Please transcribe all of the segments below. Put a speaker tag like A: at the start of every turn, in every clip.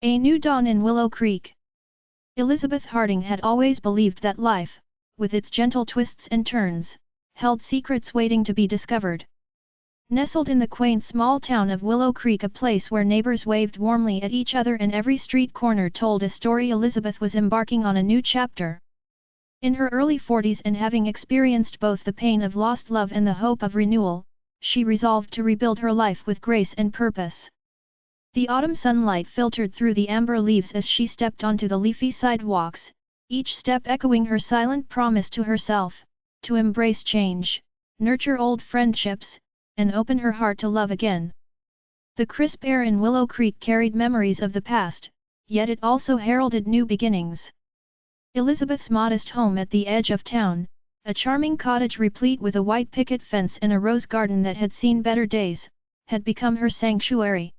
A: A new dawn in Willow Creek. Elizabeth Harding had always believed that life, with its gentle twists and turns, held secrets waiting to be discovered. Nestled in the quaint small town of Willow Creek, a place where neighbors waved warmly at each other and every street corner told a story, Elizabeth was embarking on a new chapter. In her early 40s and having experienced both the pain of lost love and the hope of renewal, she resolved to rebuild her life with grace and purpose. The autumn sunlight filtered through the amber leaves as she stepped onto the leafy sidewalks, each step echoing her silent promise to herself, to embrace change, nurture old friendships, and open her heart to love again. The crisp air in Willow Creek carried memories of the past, yet it also heralded new beginnings. Elizabeth's modest home at the edge of town, a charming cottage replete with a white picket fence and a rose garden that had seen better days, had become her sanctuary.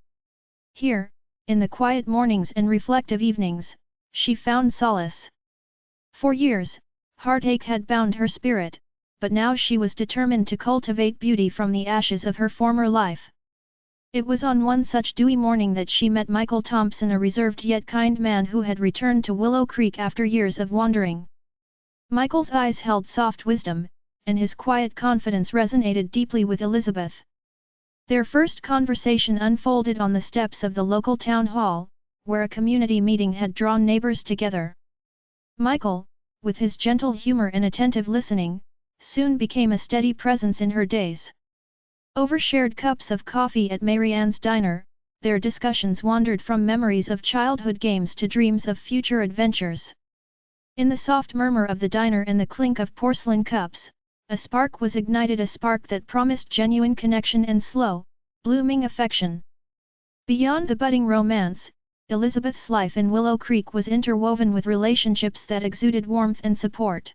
A: Here, in the quiet mornings and reflective evenings, she found solace. For years, heartache had bound her spirit, but now she was determined to cultivate beauty from the ashes of her former life. It was on one such dewy morning that she met Michael Thompson, a reserved yet kind man who had returned to Willow Creek after years of wandering. Michael's eyes held soft wisdom, and his quiet confidence resonated deeply with Elizabeth. Their first conversation unfolded on the steps of the local town hall, where a community meeting had drawn neighbors together. Michael, with his gentle humor and attentive listening, soon became a steady presence in her days. Over shared cups of coffee at Marianne's diner, their discussions wandered from memories of childhood games to dreams of future adventures. In the soft murmur of the diner and the clink of porcelain cups, a spark was ignited, a spark that promised genuine connection and slow, blooming affection. Beyond the budding romance, Elizabeth's life in Willow Creek was interwoven with relationships that exuded warmth and support.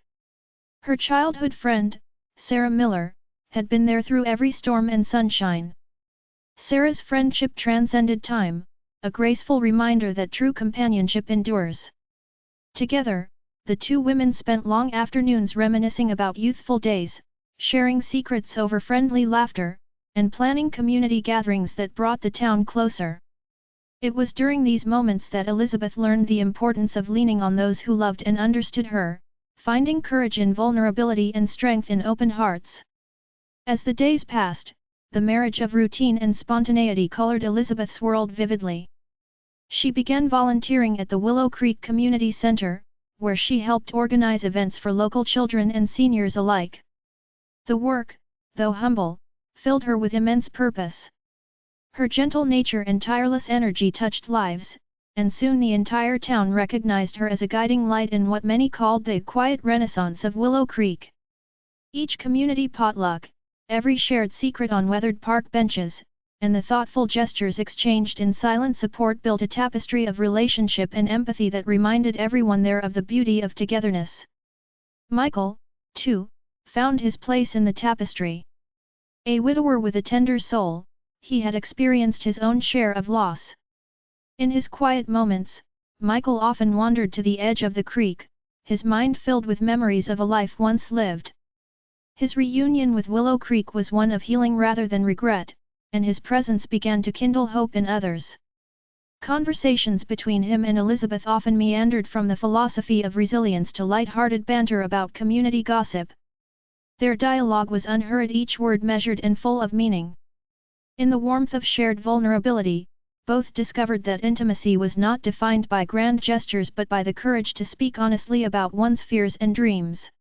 A: Her childhood friend, Sarah Miller, had been there through every storm and sunshine. Sarah's friendship transcended time, a graceful reminder that true companionship endures. Together, the two women spent long afternoons reminiscing about youthful days, sharing secrets over friendly laughter, and planning community gatherings that brought the town closer. It was during these moments that Elizabeth learned the importance of leaning on those who loved and understood her, finding courage in vulnerability and strength in open hearts. As the days passed, the marriage of routine and spontaneity colored Elizabeth's world vividly. She began volunteering at the Willow Creek Community Center, where she helped organize events for local children and seniors alike. The work, though humble, filled her with immense purpose. Her gentle nature and tireless energy touched lives, and soon the entire town recognized her as a guiding light in what many called the quiet renaissance of Willow Creek. Each community potluck, every shared secret on weathered park benches, and the thoughtful gestures exchanged in silent support built a tapestry of relationship and empathy that reminded everyone there of the beauty of togetherness. Michael, too, found his place in the tapestry. A widower with a tender soul, he had experienced his own share of loss. In his quiet moments, Michael often wandered to the edge of the creek, his mind filled with memories of a life once lived. His reunion with Willow Creek was one of healing rather than regret, and his presence began to kindle hope in others. Conversations between him and Elizabeth often meandered from the philosophy of resilience to light-hearted banter about community gossip. Their dialogue was unhurried, each word measured and full of meaning. In the warmth of shared vulnerability, both discovered that intimacy was not defined by grand gestures but by the courage to speak honestly about one's fears and dreams.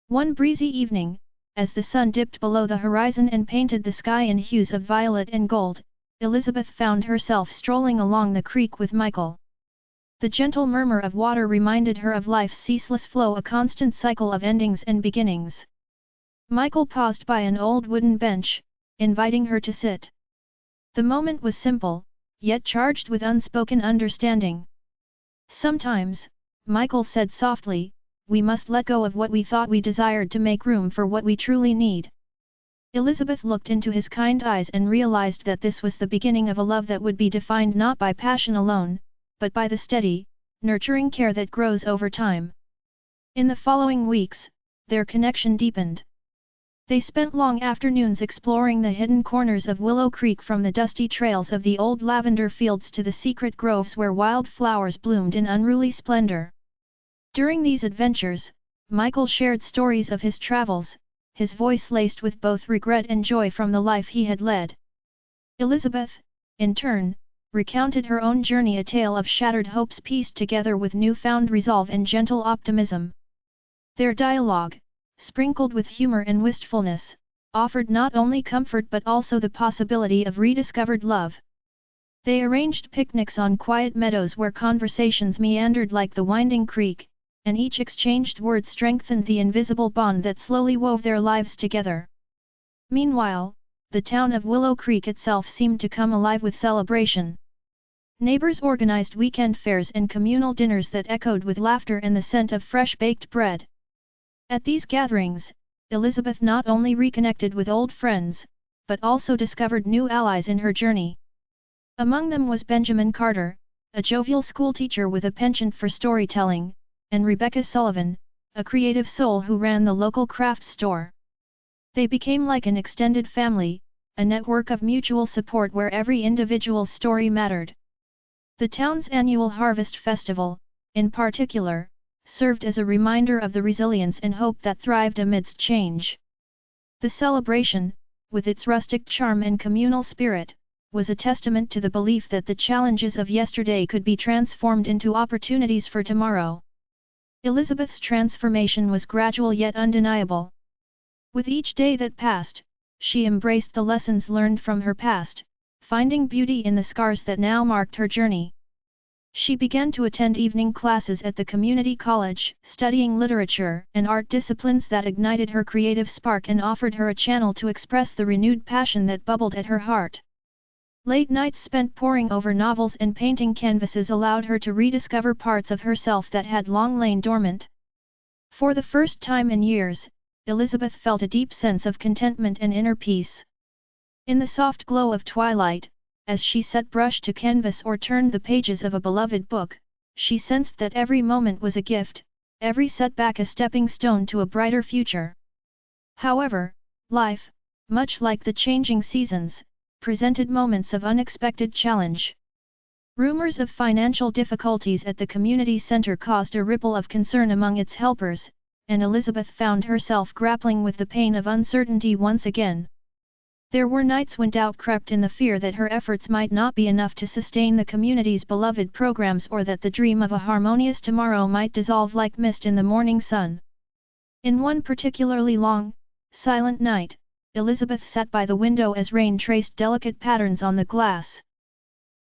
A: One breezy evening, as the sun dipped below the horizon and painted the sky in hues of violet and gold, Elizabeth found herself strolling along the creek with Michael. The gentle murmur of water reminded her of life's ceaseless flow, a constant cycle of endings and beginnings. Michael paused by an old wooden bench, inviting her to sit. The moment was simple, yet charged with unspoken understanding. "Sometimes," Michael said softly, "we must let go of what we thought we desired to make room for what we truly need." Elizabeth looked into his kind eyes and realized that this was the beginning of a love that would be defined not by passion alone, but by the steady, nurturing care that grows over time. In the following weeks, their connection deepened. They spent long afternoons exploring the hidden corners of Willow Creek, from the dusty trails of the old lavender fields to the secret groves where wild flowers bloomed in unruly splendor. During these adventures, Michael shared stories of his travels, his voice laced with both regret and joy from the life he had led. Elizabeth, in turn, recounted her own journey, a tale of shattered hopes pieced together with newfound resolve and gentle optimism. Their dialogue, sprinkled with humor and wistfulness, offered not only comfort but also the possibility of rediscovered love. They arranged picnics on quiet meadows where conversations meandered like the winding creek, and each exchanged words strengthened the invisible bond that slowly wove their lives together. Meanwhile, the town of Willow Creek itself seemed to come alive with celebration. Neighbors organized weekend fairs and communal dinners that echoed with laughter and the scent of fresh baked bread. At these gatherings, Elizabeth not only reconnected with old friends, but also discovered new allies in her journey. Among them was Benjamin Carter, a jovial schoolteacher with a penchant for storytelling, and Rebecca Sullivan, a creative soul who ran the local craft store. They became like an extended family, a network of mutual support where every individual's story mattered. The town's annual Harvest Festival, in particular, served as a reminder of the resilience and hope that thrived amidst change. The celebration, with its rustic charm and communal spirit, was a testament to the belief that the challenges of yesterday could be transformed into opportunities for tomorrow. Elizabeth's transformation was gradual yet undeniable. With each day that passed, she embraced the lessons learned from her past, finding beauty in the scars that now marked her journey. She began to attend evening classes at the community college, studying literature and art disciplines that ignited her creative spark and offered her a channel to express the renewed passion that bubbled at her heart. Late nights spent poring over novels and painting canvases allowed her to rediscover parts of herself that had long lain dormant. For the first time in years, Elizabeth felt a deep sense of contentment and inner peace. In the soft glow of twilight, as she set brush to canvas or turned the pages of a beloved book, she sensed that every moment was a gift, every setback a stepping stone to a brighter future. However, life, much like the changing seasons, presented moments of unexpected challenge. Rumors of financial difficulties at the community center caused a ripple of concern among its helpers, and Elizabeth found herself grappling with the pain of uncertainty once again. There were nights when doubt crept in, the fear that her efforts might not be enough to sustain the community's beloved programs, or that the dream of a harmonious tomorrow might dissolve like mist in the morning sun. In one particularly long, silent night, Elizabeth sat by the window as rain traced delicate patterns on the glass.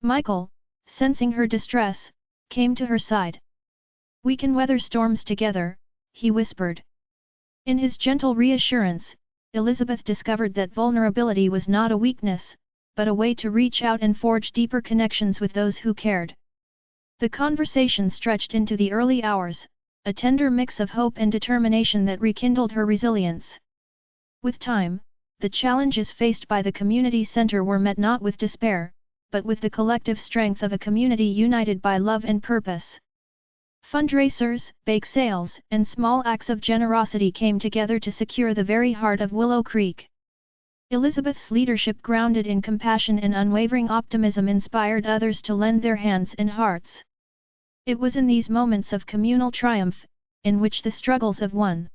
A: Michael, sensing her distress, came to her side. "We can weather storms together," he whispered. In his gentle reassurance, Elizabeth discovered that vulnerability was not a weakness, but a way to reach out and forge deeper connections with those who cared. The conversation stretched into the early hours, a tender mix of hope and determination that rekindled her resilience. With time, the challenges faced by the community center were met not with despair, but with the collective strength of a community united by love and purpose. Fundraisers, bake sales, and small acts of generosity came together to secure the very heart of Willow Creek. Elizabeth's leadership, grounded in compassion and unwavering optimism, inspired others to lend their hands and hearts. It was in these moments of communal triumph, in which the struggles of one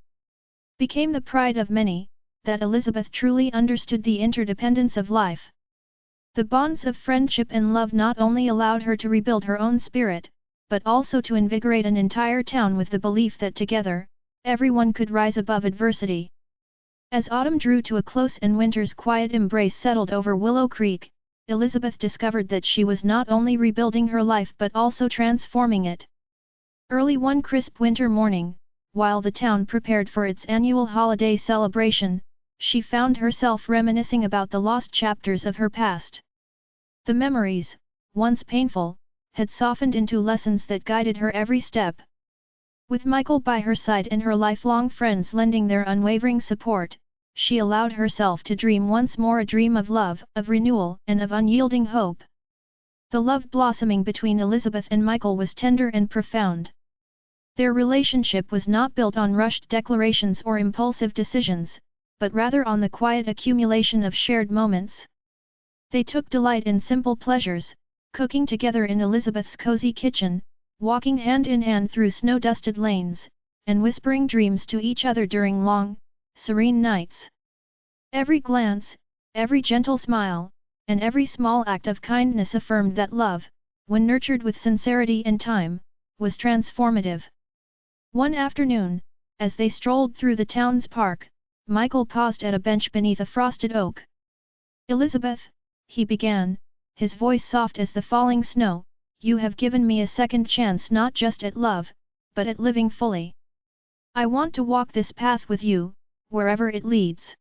A: became the pride of many, that Elizabeth truly understood the interdependence of life. The bonds of friendship and love not only allowed her to rebuild her own spirit, but also to invigorate an entire town with the belief that together, everyone could rise above adversity. As autumn drew to a close and winter's quiet embrace settled over Willow Creek, Elizabeth discovered that she was not only rebuilding her life but also transforming it. Early one crisp winter morning, while the town prepared for its annual holiday celebration, she found herself reminiscing about the lost chapters of her past. The memories, once painful, had softened into lessons that guided her every step. With Michael by her side and her lifelong friends lending their unwavering support, she allowed herself to dream once more, a dream of love, of renewal, and of unyielding hope. The love blossoming between Elizabeth and Michael was tender and profound. Their relationship was not built on rushed declarations or impulsive decisions, but rather on the quiet accumulation of shared moments. They took delight in simple pleasures, cooking together in Elizabeth's cozy kitchen, walking hand in hand through snow-dusted lanes, and whispering dreams to each other during long, serene nights. Every glance, every gentle smile, and every small act of kindness affirmed that love, when nurtured with sincerity and time, was transformative. One afternoon, as they strolled through the town's park, Michael paused at a bench beneath a frosted oak. "Elizabeth," he began, his voice soft as the falling snow, "you have given me a second chance not just at love, but at living fully. I want to walk this path with you, wherever it leads."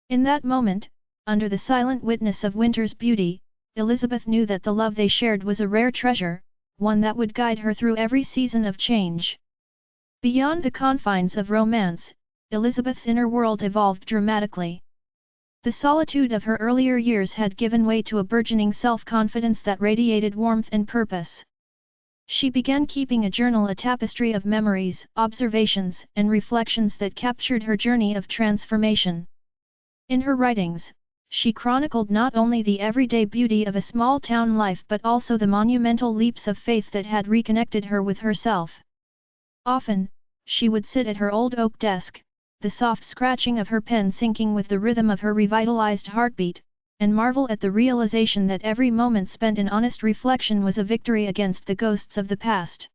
A: In that moment, under the silent witness of winter's beauty, Elizabeth knew that the love they shared was a rare treasure, one that would guide her through every season of change. Beyond the confines of romance, Elizabeth's inner world evolved dramatically. The solitude of her earlier years had given way to a burgeoning self-confidence that radiated warmth and purpose. She began keeping a journal, a tapestry of memories, observations, and reflections that captured her journey of transformation. In her writings, she chronicled not only the everyday beauty of a small-town life but also the monumental leaps of faith that had reconnected her with herself. Often, she would sit at her old oak desk, the soft scratching of her pen syncing with the rhythm of her revitalized heartbeat, and marvel at the realization that every moment spent in honest reflection was a victory against the ghosts of the past.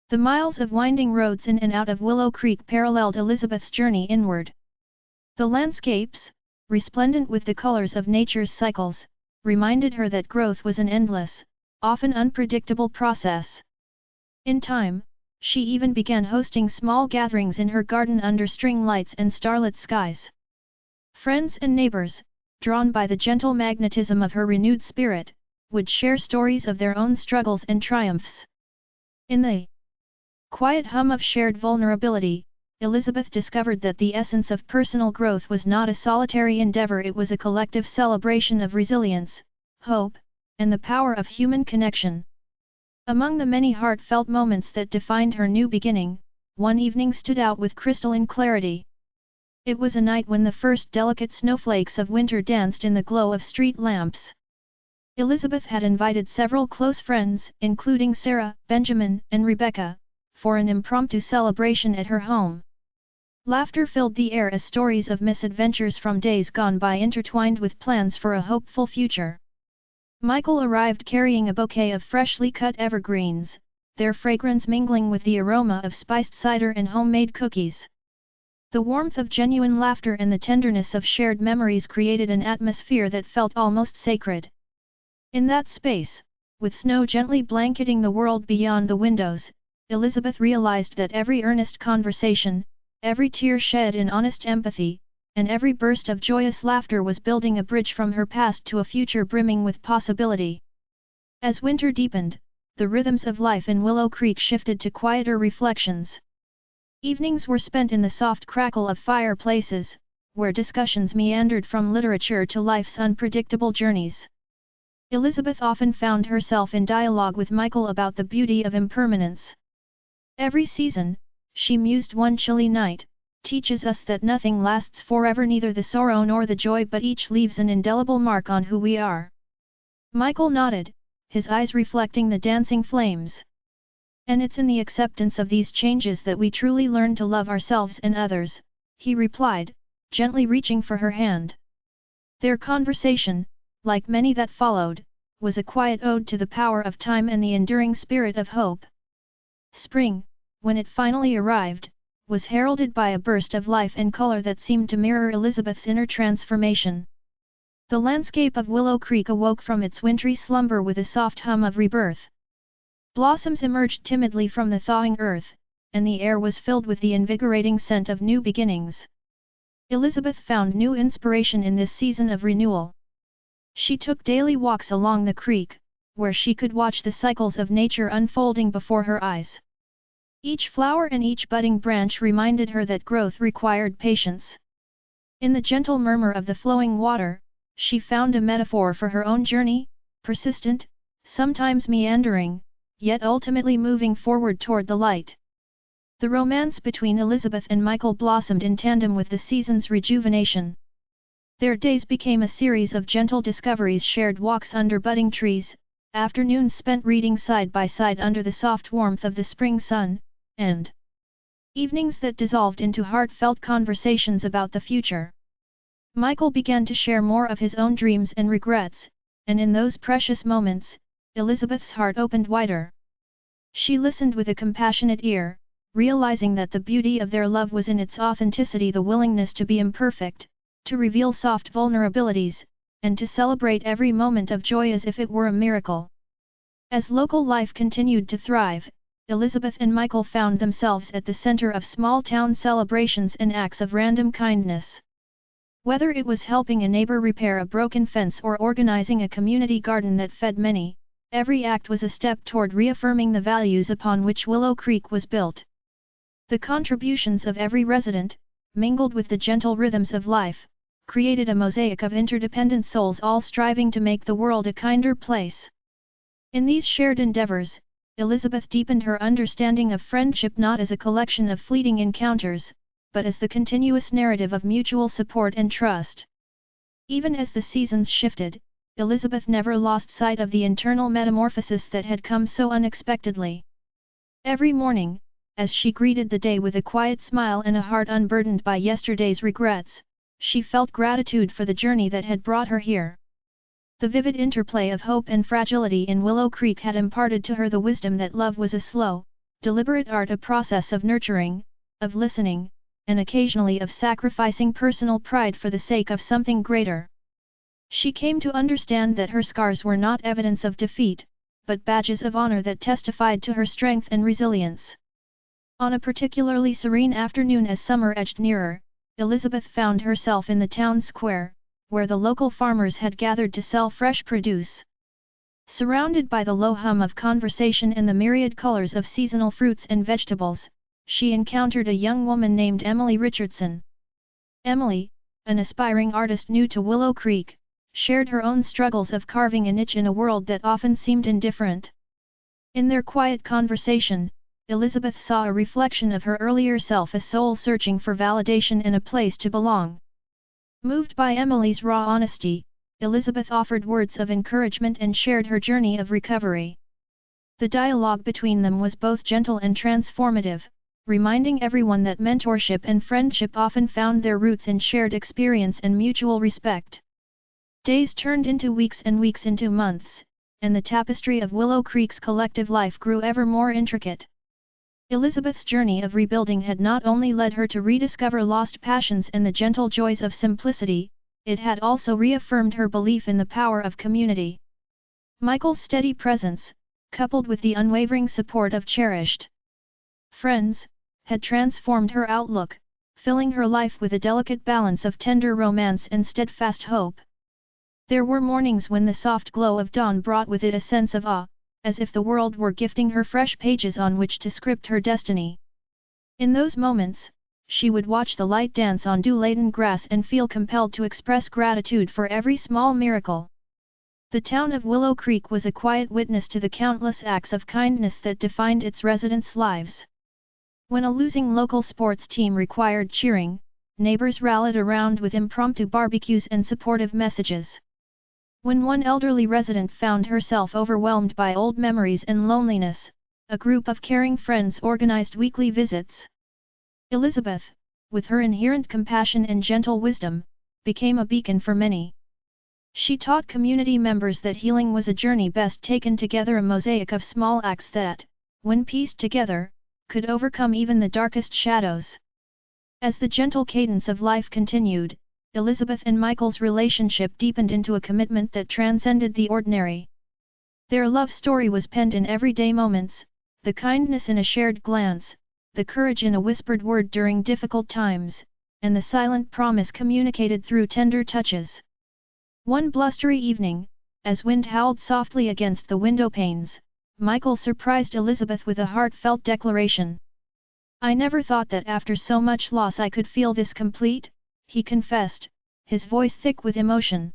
A: The miles of winding roads in and out of Willow Creek paralleled Elizabeth's journey inward. The landscapes, resplendent with the colors of nature's cycles, reminded her that growth was an endless, often unpredictable process. In time, she even began hosting small gatherings in her garden under string lights and starlit skies. Friends and neighbors, drawn by the gentle magnetism of her renewed spirit, would share stories of their own struggles and triumphs. In the quiet hum of shared vulnerability, Elizabeth discovered that the essence of personal growth was not a solitary endeavor, it was a collective celebration of resilience, hope, and the power of human connection. Among the many heartfelt moments that defined her new beginning, one evening stood out with crystalline clarity. It was a night when the first delicate snowflakes of winter danced in the glow of street lamps. Elizabeth had invited several close friends, including Sarah, Benjamin, and Rebecca, for an impromptu celebration at her home. Laughter filled the air as stories of misadventures from days gone by intertwined with plans for a hopeful future. Michael arrived carrying a bouquet of freshly cut evergreens, their fragrance mingling with the aroma of spiced cider and homemade cookies. The warmth of genuine laughter and the tenderness of shared memories created an atmosphere that felt almost sacred. In that space, with snow gently blanketing the world beyond the windows, Elizabeth realized that every earnest conversation, every tear shed in honest empathy, and every burst of joyous laughter was building a bridge from her past to a future brimming with possibility. As winter deepened, the rhythms of life in Willow Creek shifted to quieter reflections. Evenings were spent in the soft crackle of fireplaces, where discussions meandered from literature to life's unpredictable journeys. Elizabeth often found herself in dialogue with Michael about the beauty of impermanence. Every season, she mused, one chilly night, teaches us that nothing lasts forever, neither the sorrow nor the joy, but each leaves an indelible mark on who we are. Michael nodded, his eyes reflecting the dancing flames. And it's in the acceptance of these changes that we truly learn to love ourselves and others, he replied, gently reaching for her hand. Their conversation, like many that followed, was a quiet ode to the power of time and the enduring spirit of hope. Spring, when it finally arrived, was heralded by a burst of life and color that seemed to mirror Elizabeth's inner transformation. The landscape of Willow Creek awoke from its wintry slumber with a soft hum of rebirth. Blossoms emerged timidly from the thawing earth, and the air was filled with the invigorating scent of new beginnings. Elizabeth found new inspiration in this season of renewal. She took daily walks along the creek, where she could watch the cycles of nature unfolding before her eyes. Each flower and each budding branch reminded her that growth required patience. In the gentle murmur of the flowing water, she found a metaphor for her own journey, persistent, sometimes meandering, yet ultimately moving forward toward the light. The romance between Elizabeth and Michael blossomed in tandem with the season's rejuvenation. Their days became a series of gentle discoveries, shared walks under budding trees, afternoons spent reading side by side under the soft warmth of the spring sun, and evenings that dissolved into heartfelt conversations about the future. Michael began to share more of his own dreams and regrets, and in those precious moments, Elizabeth's heart opened wider. She listened with a compassionate ear, realizing that the beauty of their love was in its authenticity, the willingness to be imperfect, to reveal soft vulnerabilities, and to celebrate every moment of joy as if it were a miracle. As local life continued to thrive, Elizabeth and Michael found themselves at the center of small-town celebrations and acts of random kindness. Whether it was helping a neighbor repair a broken fence or organizing a community garden that fed many, every act was a step toward reaffirming the values upon which Willow Creek was built. The contributions of every resident, mingled with the gentle rhythms of life, created a mosaic of interdependent souls all striving to make the world a kinder place. In these shared endeavors, Elizabeth deepened her understanding of friendship not as a collection of fleeting encounters, but as the continuous narrative of mutual support and trust. Even as the seasons shifted, Elizabeth never lost sight of the internal metamorphosis that had come so unexpectedly. Every morning, as she greeted the day with a quiet smile and a heart unburdened by yesterday's regrets, she felt gratitude for the journey that had brought her here. The vivid interplay of hope and fragility in Willow Creek had imparted to her the wisdom that love was a slow, deliberate art, a process of nurturing, of listening, and occasionally of sacrificing personal pride for the sake of something greater. She came to understand that her scars were not evidence of defeat, but badges of honor that testified to her strength and resilience. On a particularly serene afternoon as summer edged nearer, Elizabeth found herself in the town square, where the local farmers had gathered to sell fresh produce. Surrounded by the low hum of conversation and the myriad colors of seasonal fruits and vegetables, she encountered a young woman named Emily Richardson. Emily, an aspiring artist new to Willow Creek, shared her own struggles of carving a niche in a world that often seemed indifferent. In their quiet conversation, Elizabeth saw a reflection of her earlier self, a soul searching for validation and a place to belong. Moved by Emily's raw honesty, Elizabeth offered words of encouragement and shared her journey of recovery. The dialogue between them was both gentle and transformative, reminding everyone that mentorship and friendship often found their roots in shared experience and mutual respect. Days turned into weeks and weeks into months, and the tapestry of Willow Creek's collective life grew ever more intricate. Elizabeth's journey of rebuilding had not only led her to rediscover lost passions and the gentle joys of simplicity, it had also reaffirmed her belief in the power of community. Michael's steady presence, coupled with the unwavering support of cherished friends, had transformed her outlook, filling her life with a delicate balance of tender romance and steadfast hope. There were mornings when the soft glow of dawn brought with it a sense of awe, as if the world were gifting her fresh pages on which to script her destiny. In those moments, she would watch the light dance on dew-laden grass and feel compelled to express gratitude for every small miracle. The town of Willow Creek was a quiet witness to the countless acts of kindness that defined its residents' lives. When a losing local sports team required cheering, neighbors rallied around with impromptu barbecues and supportive messages. When one elderly resident found herself overwhelmed by old memories and loneliness, a group of caring friends organized weekly visits. Elizabeth, with her inherent compassion and gentle wisdom, became a beacon for many. She taught community members that healing was a journey best taken together, a mosaic of small acts that, when pieced together, could overcome even the darkest shadows. As the gentle cadence of life continued, Elizabeth and Michael's relationship deepened into a commitment that transcended the ordinary. Their love story was penned in everyday moments, the kindness in a shared glance, the courage in a whispered word during difficult times, and the silent promise communicated through tender touches. One blustery evening, as wind howled softly against the window panes, Michael surprised Elizabeth with a heartfelt declaration. "I never thought that after so much loss I could feel this complete," he confessed, his voice thick with emotion.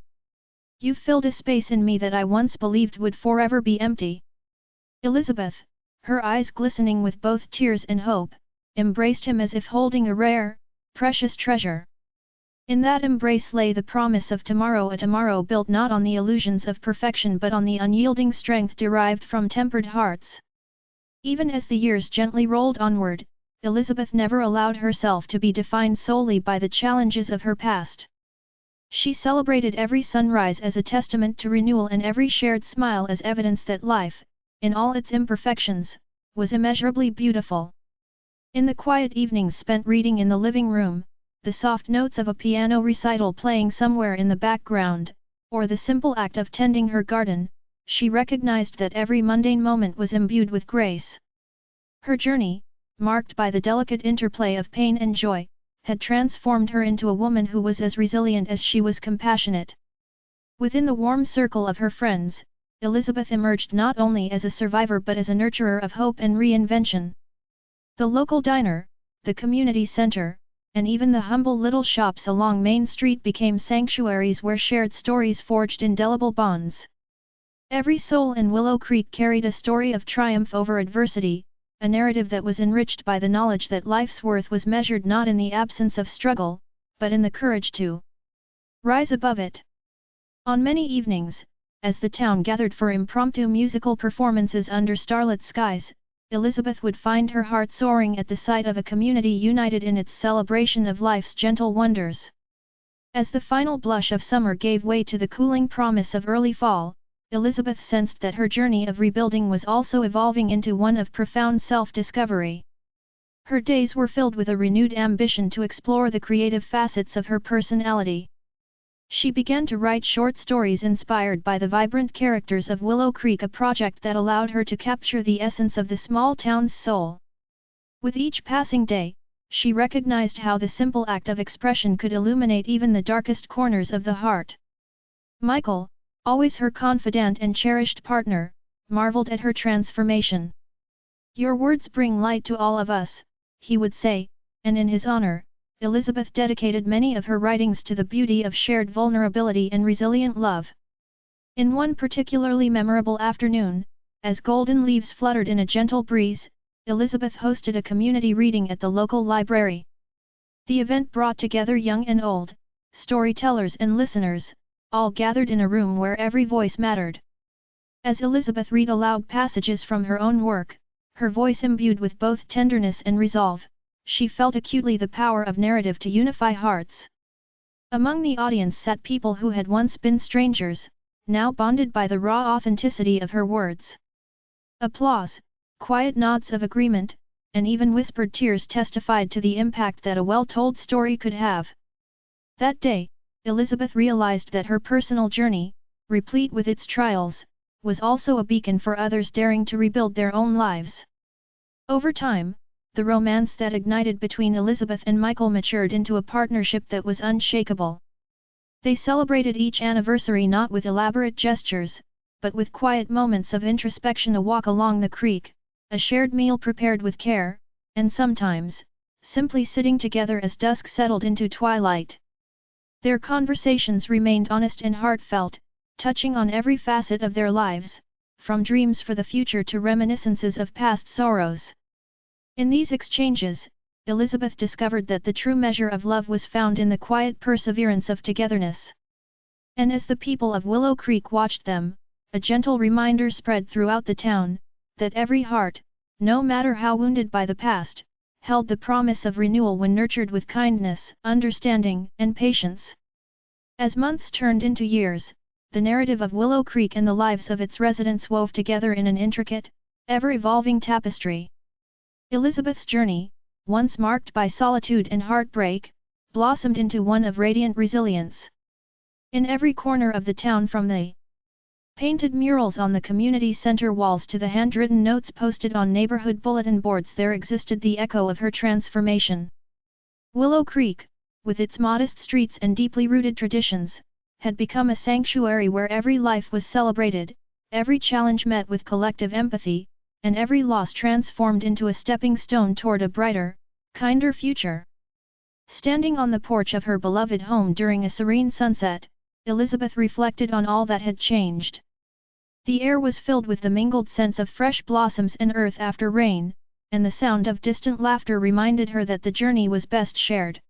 A: "You've filled a space in me that I once believed would forever be empty." Elizabeth, her eyes glistening with both tears and hope, embraced him as if holding a rare, precious treasure. In that embrace lay the promise of tomorrow, a tomorrow built not on the illusions of perfection but on the unyielding strength derived from tempered hearts. Even as the years gently rolled onward, Elizabeth never allowed herself to be defined solely by the challenges of her past. She celebrated every sunrise as a testament to renewal and every shared smile as evidence that life, in all its imperfections, was immeasurably beautiful. In the quiet evenings spent reading in the living room, the soft notes of a piano recital playing somewhere in the background, or the simple act of tending her garden, she recognized that every mundane moment was imbued with grace. Her journey, marked by the delicate interplay of pain and joy, had transformed her into a woman who was as resilient as she was compassionate. Within the warm circle of her friends, Elizabeth emerged not only as a survivor but as a nurturer of hope and reinvention. The local diner, the community center, and even the humble little shops along Main Street became sanctuaries where shared stories forged indelible bonds. Every soul in Willow Creek carried a story of triumph over adversity, a narrative that was enriched by the knowledge that life's worth was measured not in the absence of struggle, but in the courage to rise above it. On many evenings, as the town gathered for impromptu musical performances under starlit skies, Elizabeth would find her heart soaring at the sight of a community united in its celebration of life's gentle wonders. As the final blush of summer gave way to the cooling promise of early fall, Elizabeth sensed that her journey of rebuilding was also evolving into one of profound self-discovery. Her days were filled with a renewed ambition to explore the creative facets of her personality. She began to write short stories inspired by the vibrant characters of Willow Creek, a project that allowed her to capture the essence of the small town's soul. With each passing day, she recognized how the simple act of expression could illuminate even the darkest corners of the heart. Michael, always her confidant and cherished partner, marveled at her transformation. "Your words bring light to all of us," he would say, and in his honor, Elizabeth dedicated many of her writings to the beauty of shared vulnerability and resilient love. In one particularly memorable afternoon, as golden leaves fluttered in a gentle breeze, Elizabeth hosted a community reading at the local library. The event brought together young and old, storytellers and listeners, all gathered in a room where every voice mattered. As Elizabeth read aloud passages from her own work, her voice imbued with both tenderness and resolve, she felt acutely the power of narrative to unify hearts. Among the audience sat people who had once been strangers, now bonded by the raw authenticity of her words. Applause, quiet nods of agreement, and even whispered tears testified to the impact that a well-told story could have. That day, Elizabeth realized that her personal journey, replete with its trials, was also a beacon for others daring to rebuild their own lives. Over time, the romance that ignited between Elizabeth and Michael matured into a partnership that was unshakable. They celebrated each anniversary not with elaborate gestures, but with quiet moments of introspection, a walk along the creek, a shared meal prepared with care, and sometimes, simply sitting together as dusk settled into twilight. Their conversations remained honest and heartfelt, touching on every facet of their lives, from dreams for the future to reminiscences of past sorrows. In these exchanges, Elizabeth discovered that the true measure of love was found in the quiet perseverance of togetherness. And as the people of Willow Creek watched them, a gentle reminder spread throughout the town, that every heart, no matter how wounded by the past, held the promise of renewal when nurtured with kindness, understanding, and patience. As months turned into years, the narrative of Willow Creek and the lives of its residents wove together in an intricate, ever-evolving tapestry. Elizabeth's journey, once marked by solitude and heartbreak, blossomed into one of radiant resilience. In every corner of the town, from the painted murals on the community center walls to the handwritten notes posted on neighborhood bulletin boards, there existed the echo of her transformation. Willow Creek, with its modest streets and deeply rooted traditions, had become a sanctuary where every life was celebrated, every challenge met with collective empathy, and every loss transformed into a stepping stone toward a brighter, kinder future. Standing on the porch of her beloved home during a serene sunset, Elizabeth reflected on all that had changed. The air was filled with the mingled scents of fresh blossoms and earth after rain, and the sound of distant laughter reminded her that the journey was best shared.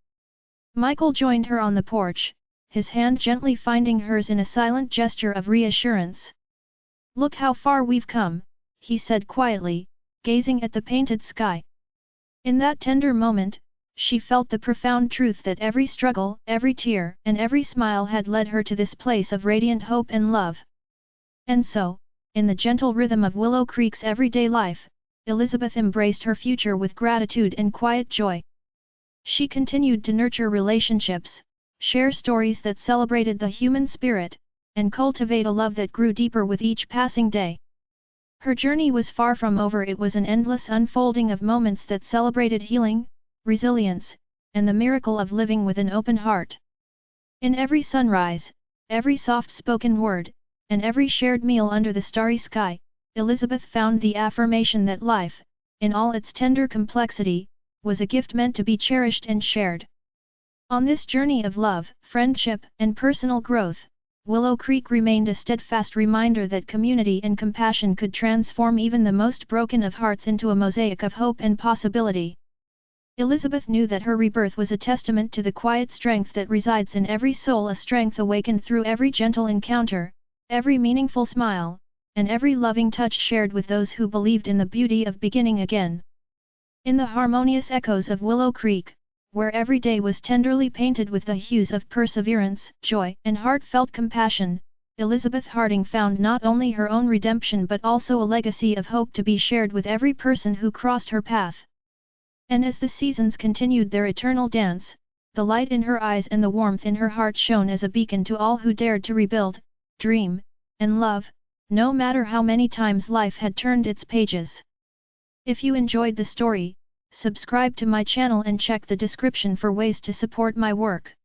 A: Michael joined her on the porch, his hand gently finding hers in a silent gesture of reassurance. "Look how far we've come," he said quietly, gazing at the painted sky. In that tender moment, she felt the profound truth that every struggle, every tear, and every smile had led her to this place of radiant hope and love. And so, in the gentle rhythm of Willow Creek's everyday life, Elizabeth embraced her future with gratitude and quiet joy. She continued to nurture relationships, share stories that celebrated the human spirit, and cultivate a love that grew deeper with each passing day. Her journey was far from over. It was an endless unfolding of moments that celebrated healing, resilience, and the miracle of living with an open heart. In every sunrise, every soft-spoken word, and every shared meal under the starry sky, Elizabeth found the affirmation that life, in all its tender complexity, was a gift meant to be cherished and shared. On this journey of love, friendship, and personal growth, Willow Creek remained a steadfast reminder that community and compassion could transform even the most broken of hearts into a mosaic of hope and possibility. Elizabeth knew that her rebirth was a testament to the quiet strength that resides in every soul, a strength awakened through every gentle encounter, every meaningful smile, and every loving touch shared with those who believed in the beauty of beginning again. In the harmonious echoes of Willow Creek, where every day was tenderly painted with the hues of perseverance, joy, and heartfelt compassion, Elizabeth Harding found not only her own redemption but also a legacy of hope to be shared with every person who crossed her path. And as the seasons continued their eternal dance, the light in her eyes and the warmth in her heart shone as a beacon to all who dared to rebuild, dream, and love, no matter how many times life had turned its pages. If you enjoyed the story, subscribe to my channel and check the description for ways to support my work.